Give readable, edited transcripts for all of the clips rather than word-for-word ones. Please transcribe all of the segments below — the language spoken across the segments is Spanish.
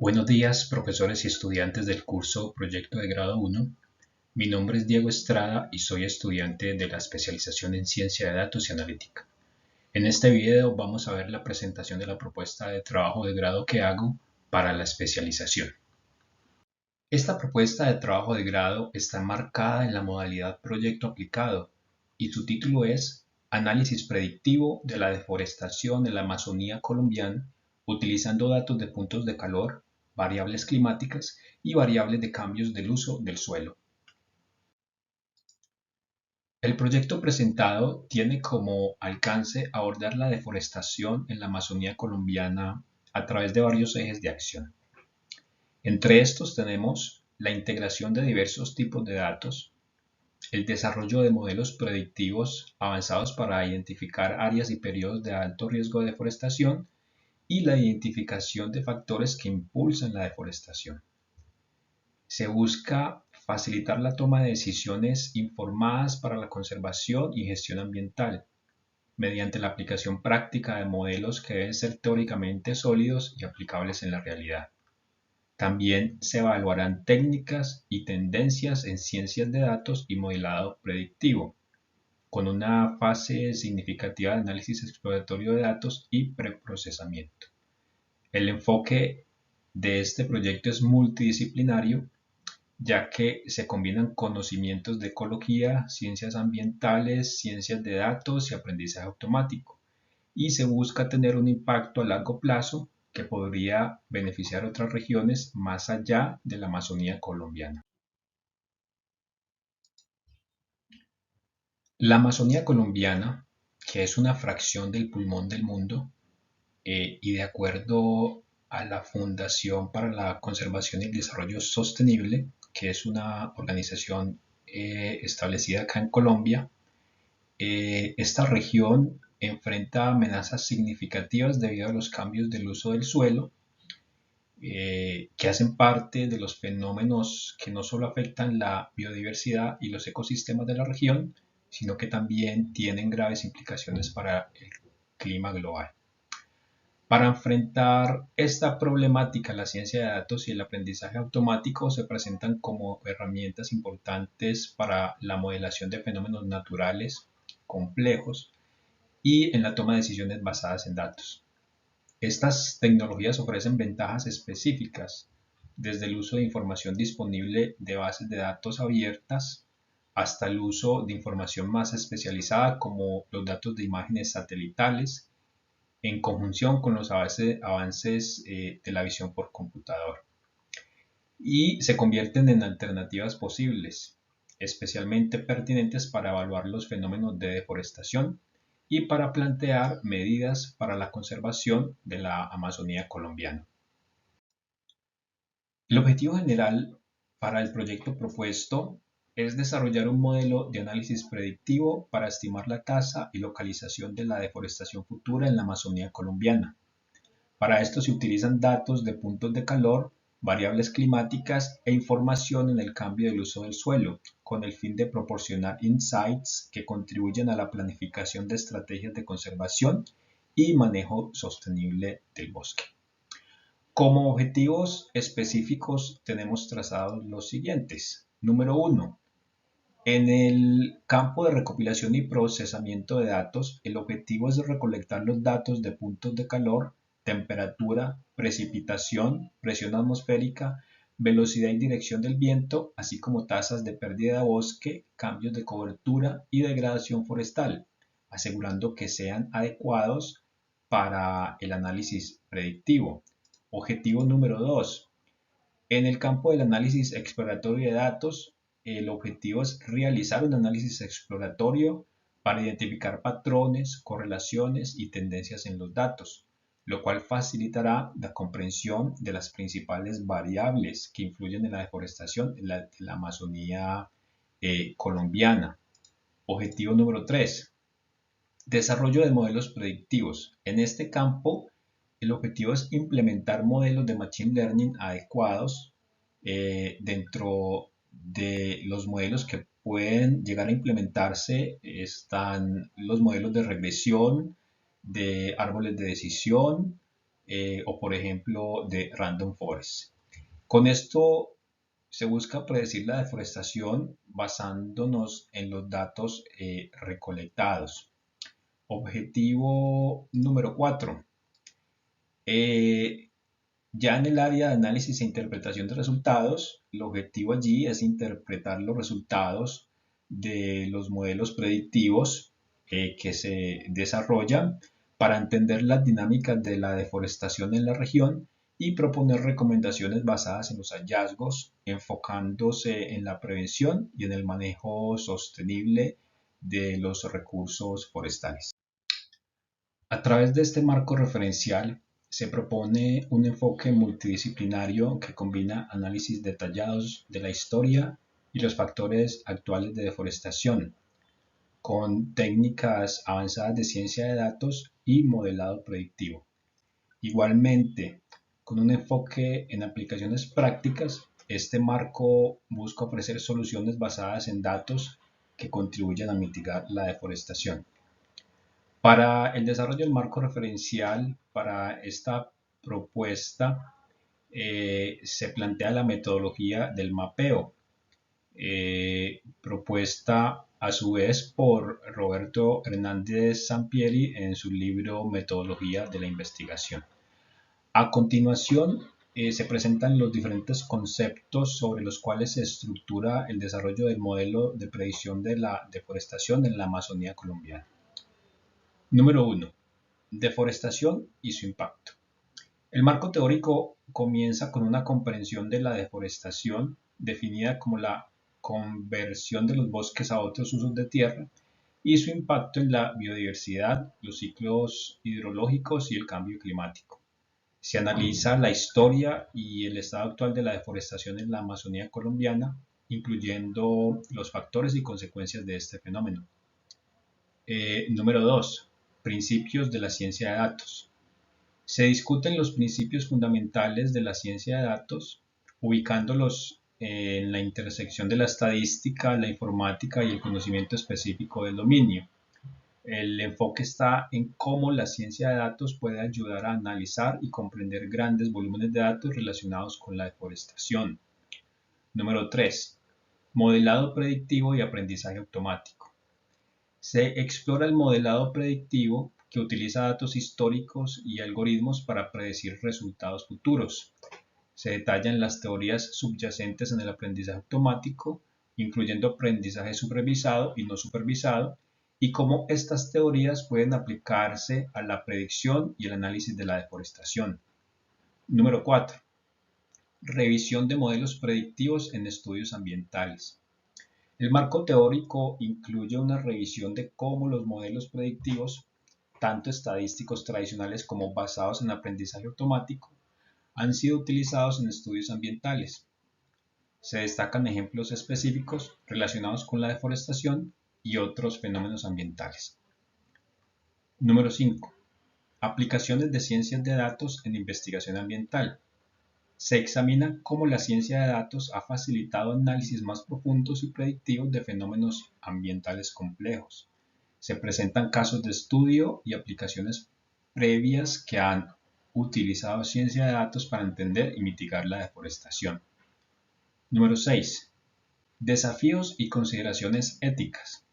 Buenos días, profesores y estudiantes del curso Proyecto de Grado 1. Mi nombre es Diego Estrada y soy estudiante de la especialización en Ciencia de Datos y Analítica. En este video vamos a ver la presentación de la propuesta de trabajo de grado que hago para la especialización. Esta propuesta de trabajo de grado está marcada en la modalidad Proyecto Aplicado y su título es Análisis predictivo de la deforestación en la Amazonía colombiana utilizando datos de puntos de calor, variables climáticas y variables de cambios del uso del suelo. El proyecto presentado tiene como alcance abordar la deforestación en la Amazonía colombiana a través de varios ejes de acción. Entre estos tenemos la integración de diversos tipos de datos, el desarrollo de modelos predictivos avanzados para identificar áreas y periodos de alto riesgo de deforestación y la identificación de factores que impulsan la deforestación. Se busca facilitar la toma de decisiones informadas para la conservación y gestión ambiental, mediante la aplicación práctica de modelos que deben ser teóricamente sólidos y aplicables en la realidad. También se evaluarán técnicas y tendencias en ciencias de datos y modelado predictivo, con una fase significativa de análisis exploratorio de datos y preprocesamiento. El enfoque de este proyecto es multidisciplinario, ya que se combinan conocimientos de ecología, ciencias ambientales, ciencias de datos y aprendizaje automático, y se busca tener un impacto a largo plazo que podría beneficiar a otras regiones más allá de la Amazonía colombiana. La Amazonía colombiana, que es una fracción del pulmón del mundo, y de acuerdo a la Fundación para la Conservación y el Desarrollo Sostenible, que es una organización establecida acá en Colombia, esta región enfrenta amenazas significativas debido a los cambios del uso del suelo, que hacen parte de los fenómenos que no solo afectan la biodiversidad y los ecosistemas de la región, sino que también tienen graves implicaciones para el clima global. Para enfrentar esta problemática, la ciencia de datos y el aprendizaje automático se presentan como herramientas importantes para la modelación de fenómenos naturales complejos y en la toma de decisiones basadas en datos. Estas tecnologías ofrecen ventajas específicas, desde el uso de información disponible de bases de datos abiertas hasta el uso de información más especializada como los datos de imágenes satelitales en conjunción con los avances de la visión por computador y se convierten en alternativas posibles, especialmente pertinentes para evaluar los fenómenos de deforestación y para plantear medidas para la conservación de la Amazonía colombiana. El objetivo general para el proyecto propuesto es desarrollar un modelo de análisis predictivo para estimar la tasa y localización de la deforestación futura en la Amazonía colombiana. Para esto se utilizan datos de puntos de calor, variables climáticas e información en el cambio del uso del suelo, con el fin de proporcionar insights que contribuyen a la planificación de estrategias de conservación y manejo sostenible del bosque. Como objetivos específicos tenemos trazados los siguientes. Número 1. En el campo de recopilación y procesamiento de datos, el objetivo es recolectar los datos de puntos de calor, temperatura, precipitación, presión atmosférica, velocidad y dirección del viento, así como tasas de pérdida de bosque, cambios de cobertura y degradación forestal, asegurando que sean adecuados para el análisis predictivo. Objetivo número 2. En el campo del análisis exploratorio de datos, el objetivo es realizar un análisis exploratorio para identificar patrones, correlaciones y tendencias en los datos, lo cual facilitará la comprensión de las principales variables que influyen en la deforestación en la Amazonía colombiana. Objetivo número 3. Desarrollo de modelos predictivos. En este campo, el objetivo es implementar modelos de Machine Learning adecuados. Dentro de los modelos que pueden llegar a implementarse están los modelos de regresión, de árboles de decisión, o por ejemplo de Random Forest. Con esto se busca predecir la deforestación basándonos en los datos recolectados. Objetivo número 4. Ya en el área de análisis e interpretación de resultados, el objetivo allí es interpretar los resultados de los modelos predictivos que se desarrollan para entender las dinámicas de la deforestación en la región y proponer recomendaciones basadas en los hallazgos, enfocándose en la prevención y en el manejo sostenible de los recursos forestales. A través de este marco referencial, se propone un enfoque multidisciplinario que combina análisis detallados de la historia y los factores actuales de deforestación, con técnicas avanzadas de ciencia de datos y modelado predictivo. Igualmente, con un enfoque en aplicaciones prácticas, este marco busca ofrecer soluciones basadas en datos que contribuyan a mitigar la deforestación. Para el desarrollo del marco referencial para esta propuesta se plantea la metodología del mapeo, propuesta a su vez por Roberto Hernández Sampieri en su libro Metodología de la Investigación. A continuación, se presentan los diferentes conceptos sobre los cuales se estructura el desarrollo del modelo de predicción de la deforestación en la Amazonía colombiana. Número 1. Deforestación y su impacto. El marco teórico comienza con una comprensión de la deforestación, definida como la conversión de los bosques a otros usos de tierra, y su impacto en la biodiversidad, los ciclos hidrológicos y el cambio climático. Se analiza la historia y el estado actual de la deforestación en la Amazonía colombiana, incluyendo los factores y consecuencias de este fenómeno. Número 2. Principios de la ciencia de datos. Se discuten los principios fundamentales de la ciencia de datos, ubicándolos en la intersección de la estadística, la informática y el conocimiento específico del dominio. El enfoque está en cómo la ciencia de datos puede ayudar a analizar y comprender grandes volúmenes de datos relacionados con la deforestación. Número 3. Modelado predictivo y aprendizaje automático. Se explora el modelado predictivo que utiliza datos históricos y algoritmos para predecir resultados futuros. Se detallan las teorías subyacentes en el aprendizaje automático, incluyendo aprendizaje supervisado y no supervisado, y cómo estas teorías pueden aplicarse a la predicción y el análisis de la deforestación. Número 4. Revisión de modelos predictivos en estudios ambientales. El marco teórico incluye una revisión de cómo los modelos predictivos, tanto estadísticos tradicionales como basados en aprendizaje automático, han sido utilizados en estudios ambientales. Se destacan ejemplos específicos relacionados con la deforestación y otros fenómenos ambientales. Número 5. Aplicaciones de ciencias de datos en investigación ambiental. Se examina cómo la ciencia de datos ha facilitado análisis más profundos y predictivos de fenómenos ambientales complejos. Se presentan casos de estudio y aplicaciones previas que han utilizado ciencia de datos para entender y mitigar la deforestación. Número 6. Desafíos y consideraciones éticas.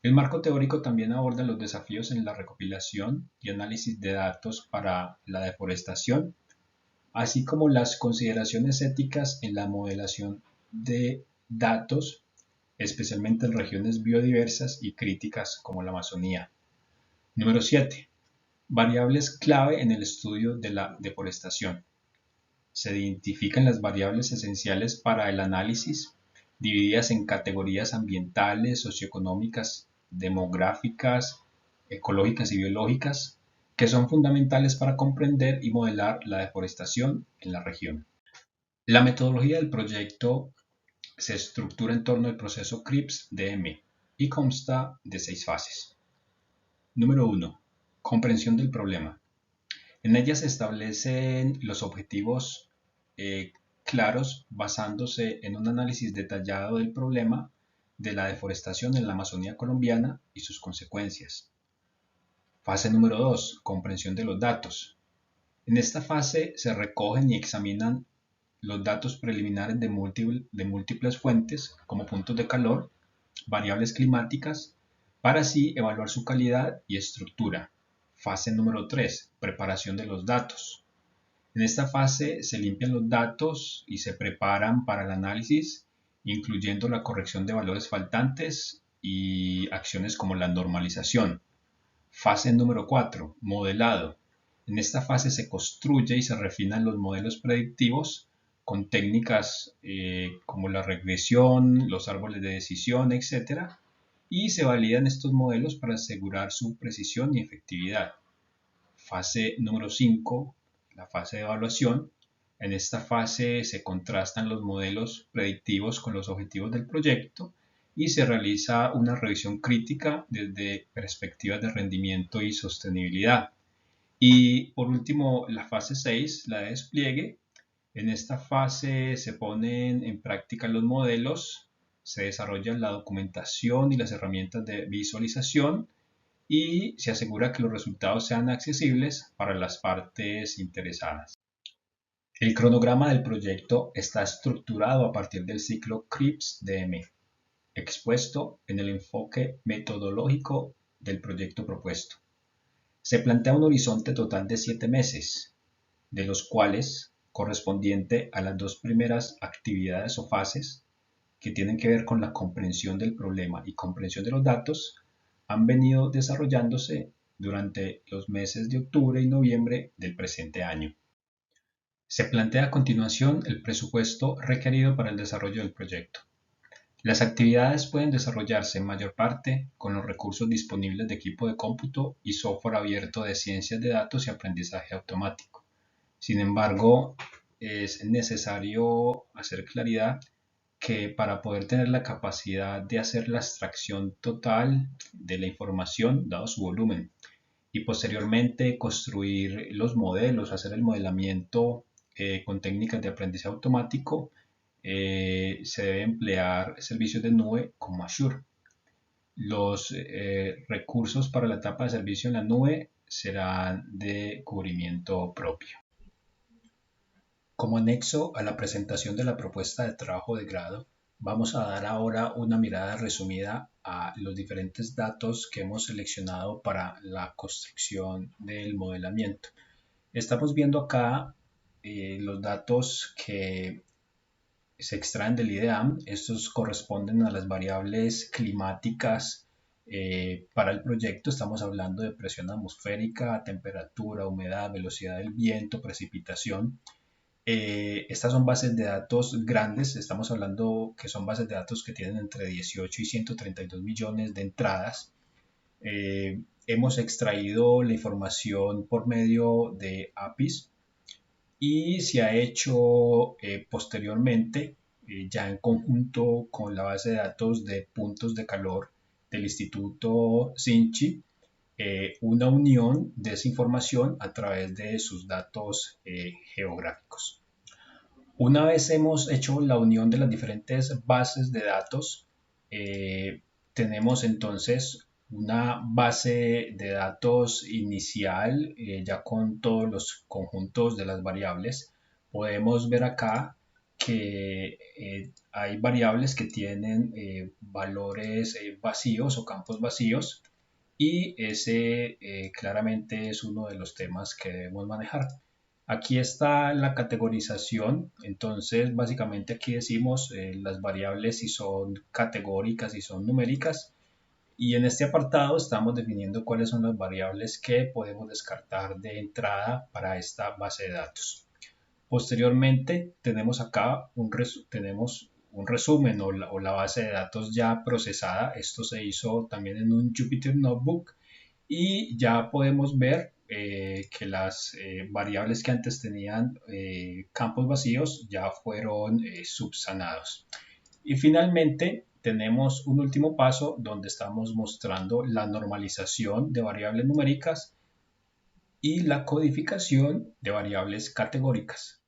El marco teórico también aborda los desafíos en la recopilación y análisis de datos para la deforestación, así como las consideraciones éticas en la modelación de datos, especialmente en regiones biodiversas y críticas como la Amazonía. Número 7. Variables clave en el estudio de la deforestación. Se identifican las variables esenciales para el análisis, divididas en categorías ambientales, socioeconómicas, demográficas, ecológicas y biológicas, que son fundamentales para comprender y modelar la deforestación en la región. La metodología del proyecto se estructura en torno al proceso CRIPS-DM y consta de 6 fases. Número 1. Comprensión del problema. En ella se establecen los objetivos claros basándose en un análisis detallado del problema de la deforestación en la Amazonía colombiana y sus consecuencias. Fase número 2. Comprensión de los datos. En esta fase se recogen y examinan los datos preliminares de múltiples fuentes, como puntos de calor, variables climáticas, para así evaluar su calidad y estructura. Fase número 3. Preparación de los datos. En esta fase se limpian los datos y se preparan para el análisis, incluyendo la corrección de valores faltantes y acciones como la normalización. Fase número 4. Modelado. En esta fase se construye y se refinan los modelos predictivos con técnicas como la regresión, los árboles de decisión, etc. Y se validan estos modelos para asegurar su precisión y efectividad. Fase número 5, la fase de evaluación. En esta fase se contrastan los modelos predictivos con los objetivos del proyecto y se realiza una revisión crítica desde perspectivas de rendimiento y sostenibilidad. Y por último, la fase 6, la de despliegue. En esta fase se ponen en práctica los modelos, se desarrolla la documentación y las herramientas de visualización y se asegura que los resultados sean accesibles para las partes interesadas. El cronograma del proyecto está estructurado a partir del ciclo CRIPS-DM, expuesto en el enfoque metodológico del proyecto propuesto. Se plantea un horizonte total de 7 meses, de los cuales correspondiente a las 2 primeras actividades o fases que tienen que ver con la comprensión del problema y comprensión de los datos, han venido desarrollándose durante los meses de octubre y noviembre del presente año. Se plantea a continuación el presupuesto requerido para el desarrollo del proyecto. Las actividades pueden desarrollarse en mayor parte con los recursos disponibles de equipo de cómputo y software abierto de ciencias de datos y aprendizaje automático. Sin embargo, es necesario hacer claridad que para poder tener la capacidad de hacer la extracción total de la información, dado su volumen, y posteriormente construir los modelos, hacer el modelamiento con técnicas de aprendizaje automático, se debe emplear servicios de nube como Azure. Los recursos para la etapa de servicio en la nube serán de cubrimiento propio. Como anexo a la presentación de la propuesta de trabajo de grado, vamos a dar ahora una mirada resumida a los diferentes datos que hemos seleccionado para la construcción del modelamiento. Estamos viendo acá los datos que se extraen del IDEAM. Estos corresponden a las variables climáticas para el proyecto. Estamos hablando de presión atmosférica, temperatura, humedad, velocidad del viento, precipitación. Estas son bases de datos grandes, estamos hablando que son bases de datos que tienen entre 18 y 132 millones de entradas. Hemos extraído la información por medio de APIs y se ha hecho posteriormente, ya en conjunto con la base de datos de puntos de calor del Instituto Sinchi, una unión de esa información a través de sus datos geográficos. Una vez hemos hecho la unión de las diferentes bases de datos, tenemos entonces una base de datos inicial ya con todos los conjuntos de las variables. Podemos ver acá que hay variables que tienen valores vacíos o campos vacíos, y ese claramente es uno de los temas que debemos manejar. Aquí está la categorización, entonces básicamente aquí decimos las variables si son categóricas, si son numéricas, y en este apartado estamos definiendo cuáles son las variables que podemos descartar de entrada para esta base de datos. Posteriormente tenemos acá un resumen o la base de datos ya procesada. Esto se hizo también en un Jupyter Notebook y ya podemos ver que las variables que antes tenían campos vacíos ya fueron subsanados. Y finalmente tenemos un último paso donde estamos mostrando la normalización de variables numéricas y la codificación de variables categóricas.